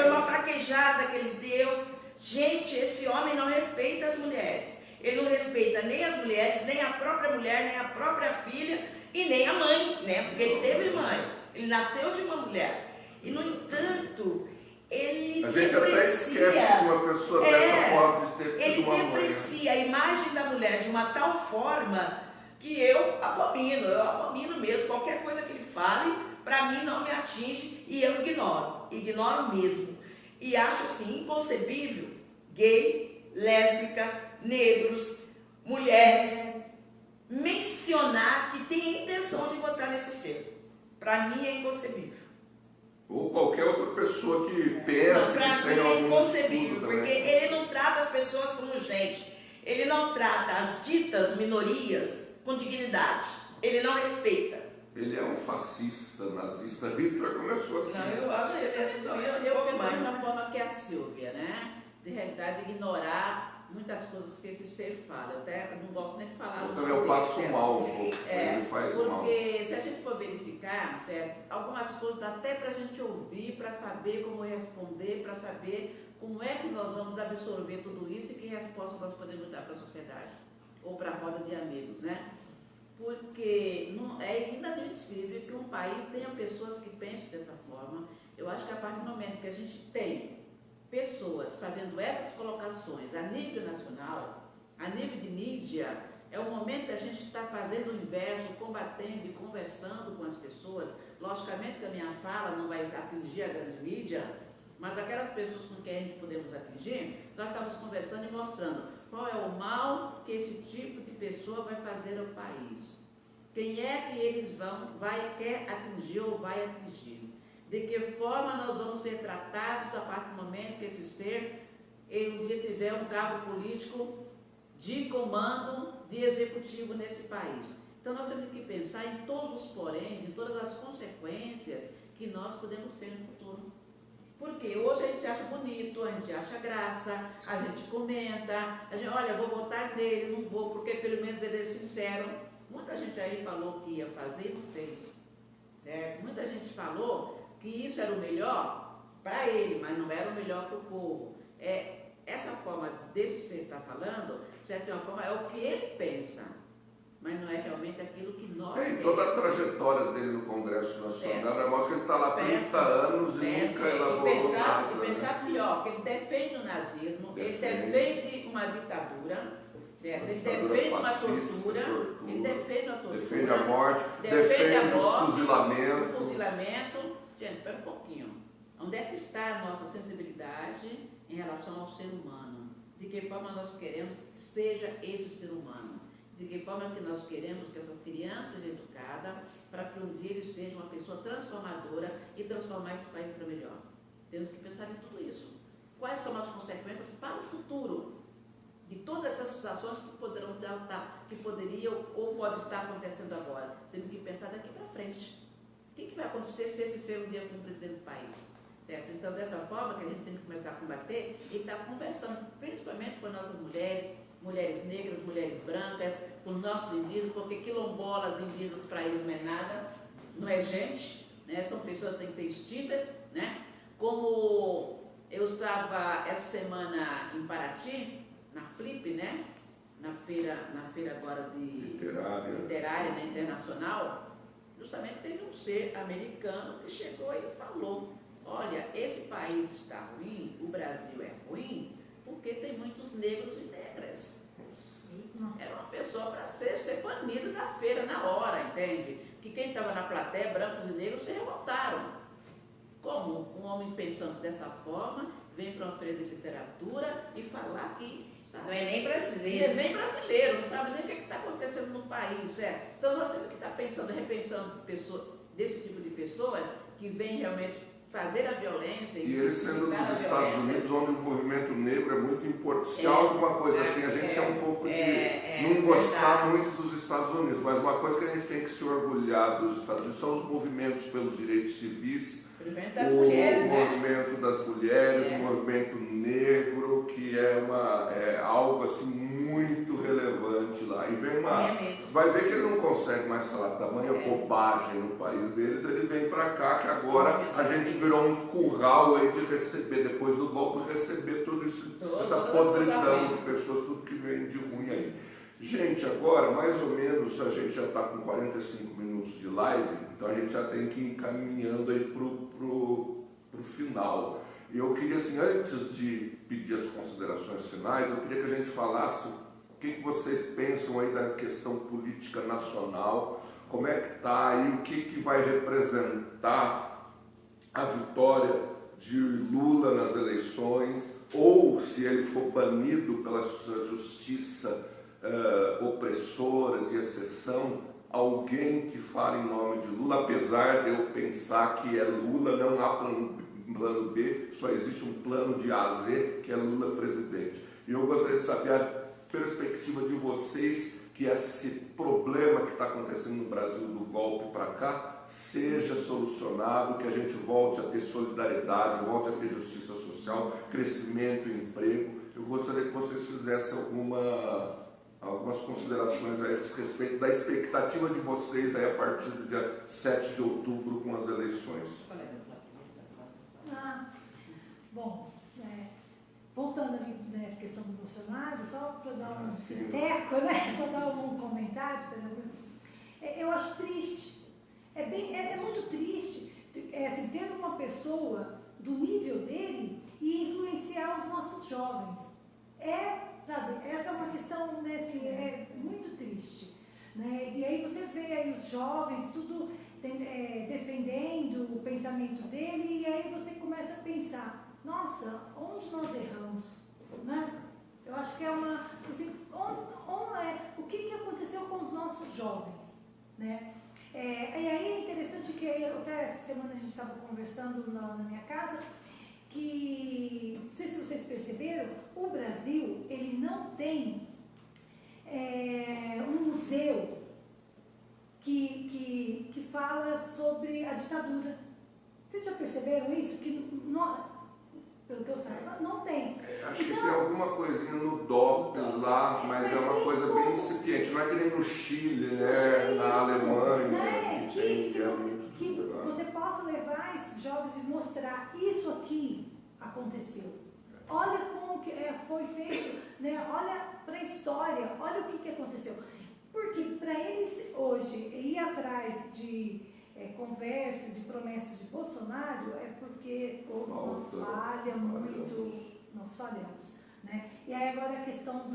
uma fraquejada que ele deu. Gente, esse homem não respeita as mulheres. Ele não respeita nem as mulheres, nem a própria mulher, nem a própria filha e nem a mãe, né? Porque ele teve mãe. Ele nasceu de uma mulher. E, no entanto, ele a gente até esquece que uma pessoa dessa pode ter tido uma mãe. Ele deprecia a imagem da mulher de uma tal forma que eu abomino mesmo. Qualquer coisa que ele fale, para mim não me atinge e eu ignoro mesmo. E acho assim inconcebível gay, lésbica, negros, mulheres mencionar que tem a intenção de votar nesse ser. Para mim é inconcebível. Ou qualquer outra pessoa que pensa que tem algum. Para mim é inconcebível, porque ele não trata as pessoas como gente. Ele não trata as ditas minorias com dignidade. Ele não respeita. Ele é um fascista, nazista. Hitler começou assim. Não, eu acho que ele é eu penso da forma que é a Silvia, né? De realidade, ignorar muitas coisas que esse ser fala. Eu até não gosto nem de falar. Eu passo mal um pouco. Ele faz porque mal. Porque se a gente for verificar, certo, algumas coisas dá até para a gente ouvir, para saber como responder, para saber como é que nós vamos absorver tudo isso e que resposta nós podemos dar para a sociedade ou para a roda de amigos, né? Porque é inadmissível que um país tenha pessoas que pensem dessa forma. Eu acho que a partir do momento que a gente tem pessoas fazendo essas colocações a nível nacional, a nível de mídia, é o momento que a gente está fazendo o inverso, combatendo e conversando com as pessoas. Logicamente que a minha fala não vai atingir a grande mídia, mas aquelas pessoas com quem a gente podemos atingir, nós estamos conversando e mostrando qual é o mal que esse tipo de pessoa vai fazer ao país. Quem é que eles quer atingir ou vai atingir? De que forma nós vamos ser tratados a partir do momento que esse ser, ele um dia tiver um cargo político de comando, de executivo nesse país. Então nós temos que pensar em todos os poréns, em todas as consequências que nós podemos ter no futuro. Porque hoje a gente acha bonito, a gente acha graça, a gente comenta, a gente, olha, vou votar nele, não vou, porque pelo menos ele é sincero. Muita gente aí falou que ia fazer e não fez, certo? Muita gente falou que isso era o melhor para ele, mas não era o melhor para o povo. Essa forma desse ser está falando, de certa forma, é o que ele pensa, mas não é realmente aquilo que nós E toda a trajetória dele no Congresso Nacional, mostra que ele está lá há 30 anos e nunca elaborou nada. E pensar pior, que ele defende o nazismo, ele defende uma ditadura, certo? Ele defende uma tortura, ele defende a tortura, defende a morte, defende o fuzilamento. Gente, espera um pouquinho. Onde é que está a nossa sensibilidade em relação ao ser humano? De que forma nós queremos que seja esse ser humano? De que forma que nós queremos que essa criança seja educada para que um dia ele seja uma pessoa transformadora e transformar esse país para melhor? Temos que pensar em tudo isso. Quais são as consequências para o futuro de todas essas ações que poderão que poderiam ou pode estar acontecendo agora? Temos que pensar daqui para frente. O que vai acontecer se esse ser um dia for um presidente do país? Certo? Então, dessa forma que a gente tem que começar a combater e estar conversando, principalmente com as nossas mulheres negras, mulheres brancas, com os nossos indígenas, porque quilombolas, indígenas, para eles não é nada, não é gente, né? São pessoas que têm que ser extintas, né? Como eu estava essa semana em Paraty, na Flip, né? Na feira agora de literária, né? Internacional, justamente teve um ser americano que chegou e falou: olha, esse país está ruim, o Brasil é ruim, porque tem muitos negros e negras. Era uma pessoa para ser banida da feira na hora, entende? Que quem estava na plateia, brancos e negros, se revoltaram. Como um homem pensando dessa forma, vem para uma feira de literatura e falar que... Sabe, não é nem brasileiro. Não é nem brasileiro, não sabe nem o que está acontecendo no país, certo? Então nós temos que estar repensando desse tipo de pessoas que vêm realmente fazer a violência. E ele sendo dos Estados Unidos, onde o movimento negro é muito importante. Se há alguma coisa assim, a gente é um pouco de não gostar muito dos Estados Unidos, mas uma coisa que a gente tem que se orgulhar dos Estados Unidos são os movimentos pelos direitos civis, o movimento das mulheres, o movimento negro, que é algo assim muito relevante lá. E vem vai ver que ele não consegue mais falar tamanha bobagem no país deles, ele vem para cá, que agora a gente virou um curral aí de receber, depois do golpe, receber tudo isso, essa podridão de pessoas, tudo que vem de ruim aí. Gente, agora, mais ou menos, a gente já está com 45 minutos de live, então a gente já tem que ir encaminhando aí pro final. E eu queria, assim, antes de pedir as considerações finais, eu queria que a gente falasse o que vocês pensam aí da questão política nacional, como é que está aí, o que vai representar a vitória de Lula nas eleições, ou se ele for banido pela justiça opressora, de exceção, alguém que fale em nome de Lula, apesar de eu pensar que é Lula, não há plano B, só existe um plano de A a Z, que é Lula presidente. E eu gostaria de saber a perspectiva de vocês, que esse problema que está acontecendo no Brasil do golpe para cá seja solucionado, que a gente volte a ter solidariedade, volte a ter justiça social, crescimento e emprego. Eu gostaria que vocês fizessem algumas considerações a esse respeito da expectativa de vocês aí a partir do dia 7 de outubro com as eleições. Bom, voltando ali na questão do Bolsonaro, só para dar um teco, né? Só dar um comentário, por exemplo, eu acho triste, é muito triste assim, ter uma pessoa do nível dele e influenciar os nossos jovens. Sabe, essa é uma questão, né, assim, é muito triste, né? E aí você vê aí os jovens tudo defendendo o pensamento dele, e aí você começa a pensar, nossa, onde nós erramos, né? Eu acho que é uma, assim, o que aconteceu com os nossos jovens, né? E aí é interessante que até essa semana a gente estava conversando na minha casa, que, não sei se vocês perceberam, o Brasil, ele não tem um museu que fala sobre a ditadura. Vocês já perceberam isso? Pelo que eu saiba, não tem. Acho que tem alguma coisinha no DOPS lá, mas é uma coisa bem incipiente. Não é que nem no Chile, né? Na Alemanha, né? que você possa levar esses jovens e mostrar isso aqui aconteceu. Olha como que foi feito, né? Olha para a história, olha o que aconteceu. Porque para eles hoje ir atrás de conversa, de promessas de Bolsonaro, é porque houve uma falha muito, nós falhamos, né? E aí agora a questão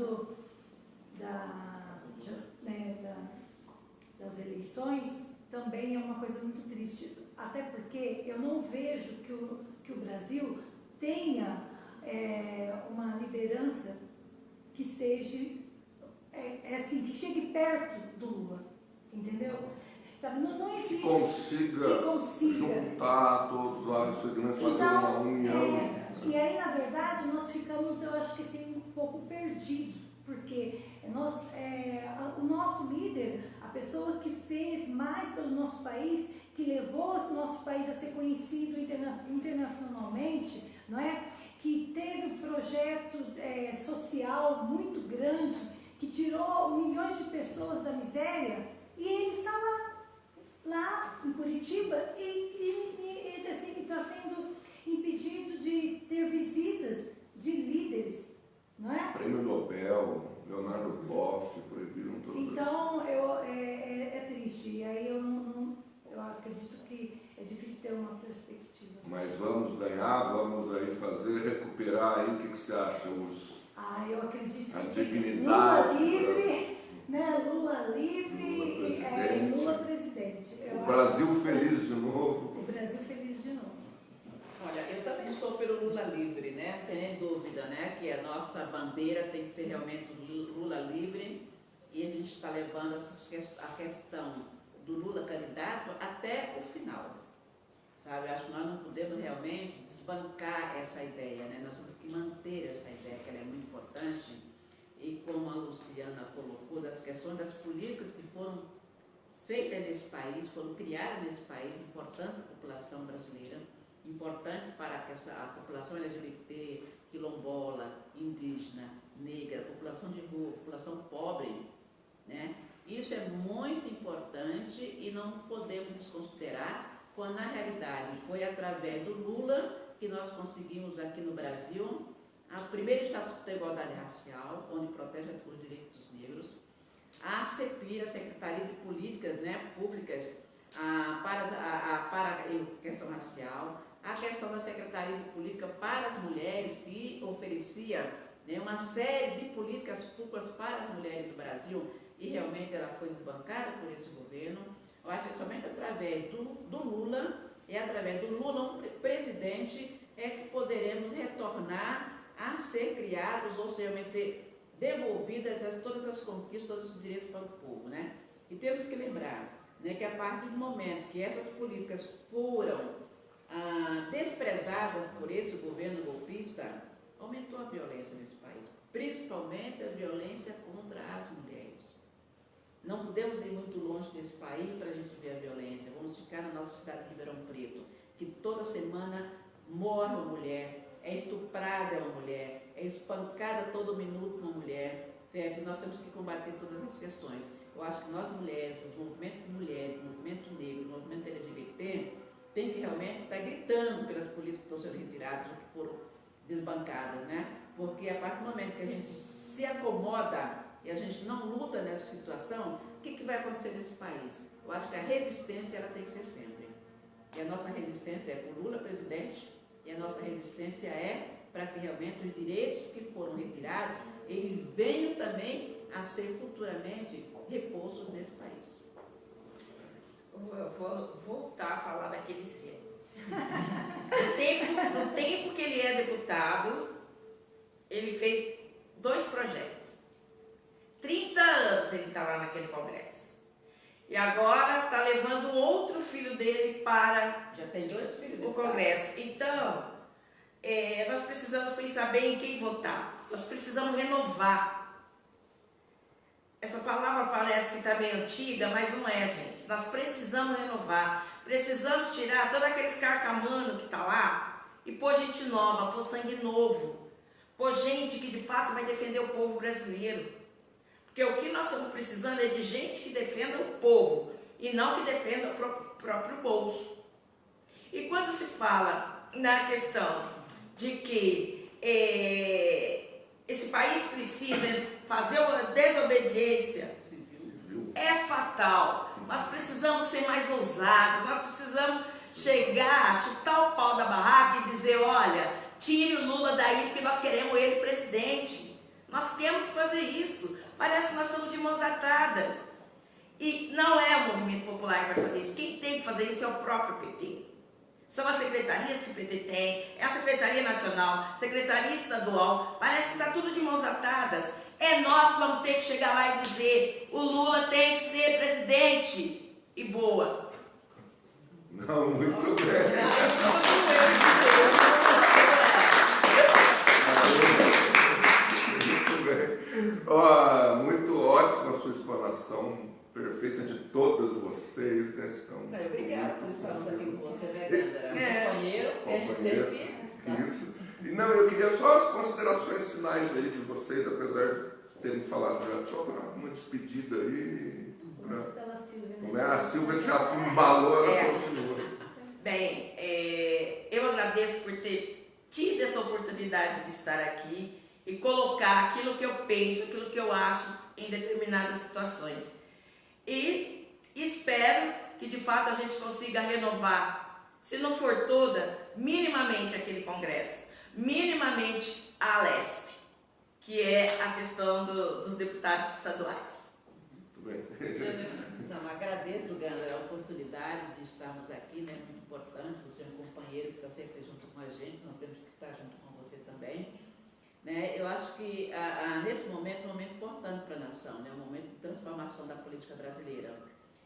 das eleições também é uma coisa muito triste, até porque eu não vejo que o Brasil tenha uma liderança que seja assim, que chegue perto do Lula, entendeu? Sabe, não existe que consiga juntar todos os vários segmentos, fazer uma união. E aí, na verdade, nós ficamos, eu acho que assim, um pouco perdidos, porque o nosso líder, a pessoa que fez mais pelo nosso país, que levou o nosso país a ser conhecido internacionalmente, não é? Que teve um projeto social muito grande, que tirou milhões de pessoas da miséria, e ele está lá em Curitiba, e assim, está sendo impedido de ter visitas de líderes, não é? Prêmio Nobel, Leonardo Boff, proibiram todos. Então, é triste, e aí eu acredito que é difícil ter uma perspectiva. Mas vamos ganhar, vamos aí recuperar aí, o que você acha? Eu acredito a que dignidade, Lula livre, né? Lula livre e Lula presidente. O Brasil feliz de novo. O Brasil feliz de novo. Olha, eu também sou pelo Lula livre, né? Não tem nem dúvida, né? Que a nossa bandeira tem que ser realmente Lula livre, e a gente está levando a questão do Lula candidato até o final, sabe? Acho que nós não podemos realmente desbancar essa ideia, né? Nós temos que manter essa ideia, que ela é muito importante, e como a Luciana colocou, das questões das políticas que foram feitas nesse país, foram criadas nesse país, importante para a população brasileira, importante para a população LGBT, quilombola, indígena, negra, população de rua, população pobre, né? Isso é muito importante e não podemos desconsiderar, quando na realidade foi através do Lula que nós conseguimos aqui no Brasil o primeiro Estatuto da Igualdade Racial, onde protege os direitos dos negros, a CEPIR, a Secretaria de Políticas, né, Públicas para a questão racial, a questão da Secretaria de Política para as mulheres, que oferecia, né, uma série de políticas públicas para as mulheres do Brasil, e realmente ela foi desbancada por esse governo. Eu acho que somente através do Lula, e através do Lula, um presidente, é que poderemos retornar a ser criados, ou seja, ser devolvidas todas as conquistas, todos os direitos para o povo, né? E temos que lembrar, né, que a partir do momento que essas políticas foram desprezadas por esse governo golpista, aumentou a violência nesse país, principalmente a violência contra as mulheres. Não podemos ir muito longe desse país para a gente ver a violência. Vamos ficar na nossa cidade de Ribeirão Preto, que toda semana morre uma mulher, é estuprada uma mulher, é espancada todo minuto uma mulher, certo? Nós temos que combater todas essas questões. Eu acho que nós mulheres, o movimento mulheres, o movimento negro, o movimento LGBT, tem que realmente estar gritando pelas políticas que estão sendo retiradas ou que foram desbancadas, né? Porque a partir do momento que a gente se acomoda e a gente não luta nessa situação, o que vai acontecer nesse país? Eu acho que a resistência ela tem que ser sempre. E a nossa resistência é com Lula presidente, e a nossa resistência é para que realmente os direitos que foram retirados, eles venham também a ser futuramente repostos nesse país. Eu vou voltar a falar daquele Do tempo que ele é deputado, ele fez 2 projetos. 30 anos ele está lá naquele congresso. E agora está levando um outro filho dele para Já tem 2 filhos o congresso. Então, nós precisamos pensar bem em quem votar. Nós precisamos renovar. Essa palavra parece que está meio antiga, mas não é, gente. Nós precisamos renovar. Precisamos tirar todos aqueles carcamanos que está lá e pôr gente nova, pôr sangue novo. Pôr gente que de fato vai defender o povo brasileiro. Porque o que nós estamos precisando é de gente que defenda o povo e não que defenda o próprio bolso. E quando se fala na questão de que esse país precisa fazer uma desobediência, é fatal. Nós precisamos ser mais ousados, nós precisamos chegar, chutar o pau da barraca e dizer, olha, tire o Lula daí porque nós queremos ele presidente. Nós temos que fazer isso. Parece que nós estamos de mãos atadas. E não é o movimento popular que vai fazer isso. Quem tem que fazer isso é o próprio PT. São as secretarias que o PT tem, é a Secretaria Nacional, Secretaria Estadual. Parece que está tudo de mãos atadas. É nós que vamos ter que chegar lá e dizer, o Lula tem que ser presidente. E boa. Não, muito bem. Muito bem. Muito ótima a sua explanação, perfeita de todas vocês. Né? Obrigada por estarmos aqui com você, né, Gandara? Companheiro, Isso. E não, eu queria só as considerações finais aí de vocês, apesar de terem falado já, só para uma despedida aí. Pela Silvia. Como é? A Silvia já embalou, ela continua. Bem, eu agradeço por ter tido essa oportunidade de estar aqui e colocar aquilo que eu penso, aquilo que eu acho em determinadas situações. E espero que de fato a gente consiga renovar, se não for toda, minimamente aquele congresso, minimamente a Alesp, que é a questão dos deputados estaduais. Muito bem. Não, agradeço, Gandara, a oportunidade de estarmos aqui, né? Muito importante, você é um companheiro que está sempre junto com a gente, nós temos que estar junto com você também. Né? Eu acho que nesse momento é um momento importante para a nação, né? Um momento de transformação da política brasileira.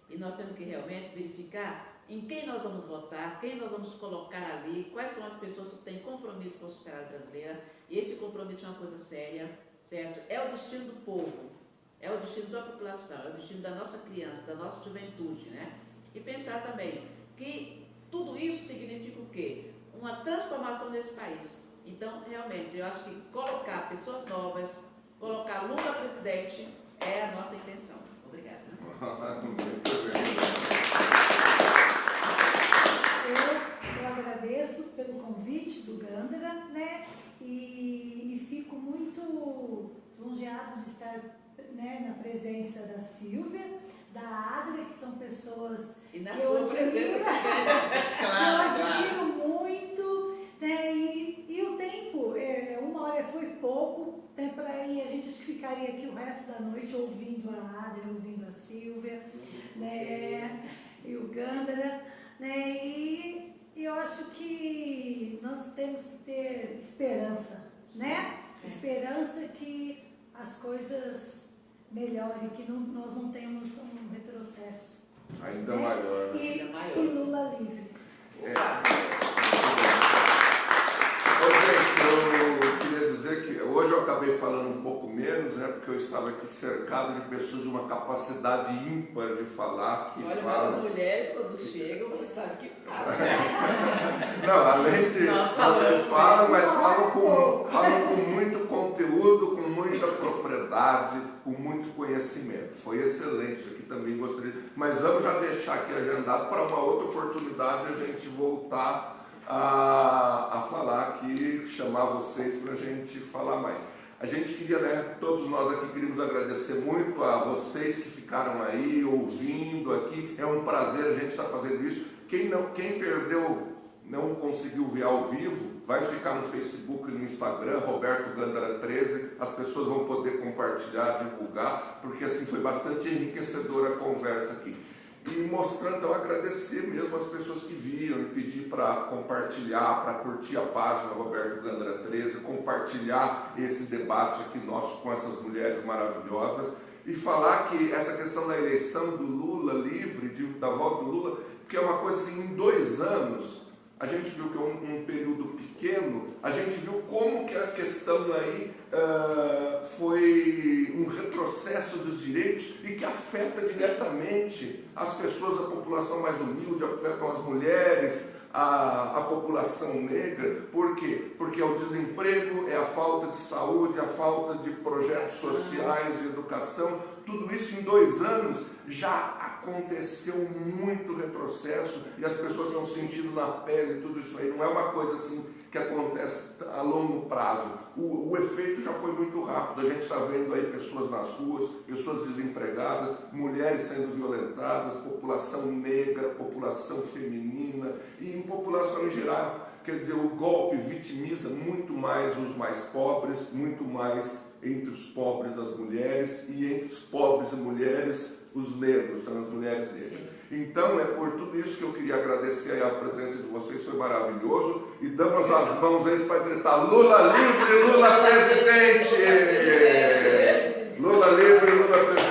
E nós temos que realmente verificar em quem nós vamos votar, quem nós vamos colocar ali, quais são as pessoas que têm compromisso com a sociedade brasileira. E esse compromisso é uma coisa séria, certo? É o destino do povo, é o destino da população, é o destino da nossa criança, da nossa juventude, né? E pensar também que tudo isso significa o quê? Uma transformação nesse país. Então, realmente, eu acho que colocar pessoas novas, colocar Lula presidente é a nossa intenção. Obrigada. Eu agradeço pelo convite do Gandara, né? E fico muito lisonjeado de estar, né, na presença da Silvia, da Adria, que são pessoas E na que sua eu presença admiro muito, né? E o tempo, 1 hora foi pouco, para ir, a gente acho que ficaria aqui o resto da noite ouvindo a Adria, ouvindo a Silvia, né? E o Gandara, né? E eu acho que nós temos que ter esperança, né? Esperança que as coisas melhorem, que nós não temos um retrocesso. Ainda maior. E, Ainda maior. e Lula livre. Eu queria dizer que hoje eu acabei falando um pouco menos, né, porque eu estava aqui cercado de pessoas de uma capacidade ímpar de falar, que Olha, falam. as mulheres, quando chegam, você sabe que fala. Não, além de Nós vocês falamos falam, mas falam com muito conteúdo, com muita propriedade, com muito conhecimento. Foi excelente isso aqui também, gostaria. Mas vamos já deixar aqui agendado para uma outra oportunidade a gente voltar a falar aqui, chamar vocês para a gente falar mais. A gente queria, né, todos nós aqui queríamos agradecer muito a vocês que ficaram aí ouvindo aqui. É um prazer a gente estar fazendo isso. Quem perdeu, não conseguiu ver ao vivo, vai ficar no Facebook e no Instagram, Roberto Gandara 13, as pessoas vão poder compartilhar, divulgar, porque assim foi bastante enriquecedora a conversa aqui. e mostrando, então, agradecer mesmo as pessoas que viram e pedir para compartilhar, para curtir a página Roberto Gandra 13, compartilhar esse debate aqui nosso com essas mulheres maravilhosas e falar que essa questão da eleição do Lula livre, da volta do Lula, porque é uma coisa assim, em 2 anos, a gente viu que é um período pequeno, a gente viu como que a questão aí foi um retrocesso dos direitos e que afeta diretamente as pessoas, a população mais humilde, afetam as mulheres, a população negra. Por quê? Porque é o desemprego, é a falta de saúde, a falta de projetos sociais, de educação, tudo isso em 2 anos já aconteceu muito retrocesso e as pessoas estão sentindo na pele tudo isso aí. Não é uma coisa assim que acontece a longo prazo. O efeito já foi muito rápido. A gente está vendo aí pessoas nas ruas, pessoas desempregadas, mulheres sendo violentadas, população negra, população feminina e em população em geral. Quer dizer, o golpe vitimiza muito mais os mais pobres, muito mais entre os pobres as mulheres e entre os pobres e mulheres os negros, então as mulheres negras. Sim. Então é por tudo isso que eu queria agradecer a presença de vocês, foi maravilhoso, e damos as mãos aí para gritar Lula livre, Lula presidente! Lula livre, Lula presidente!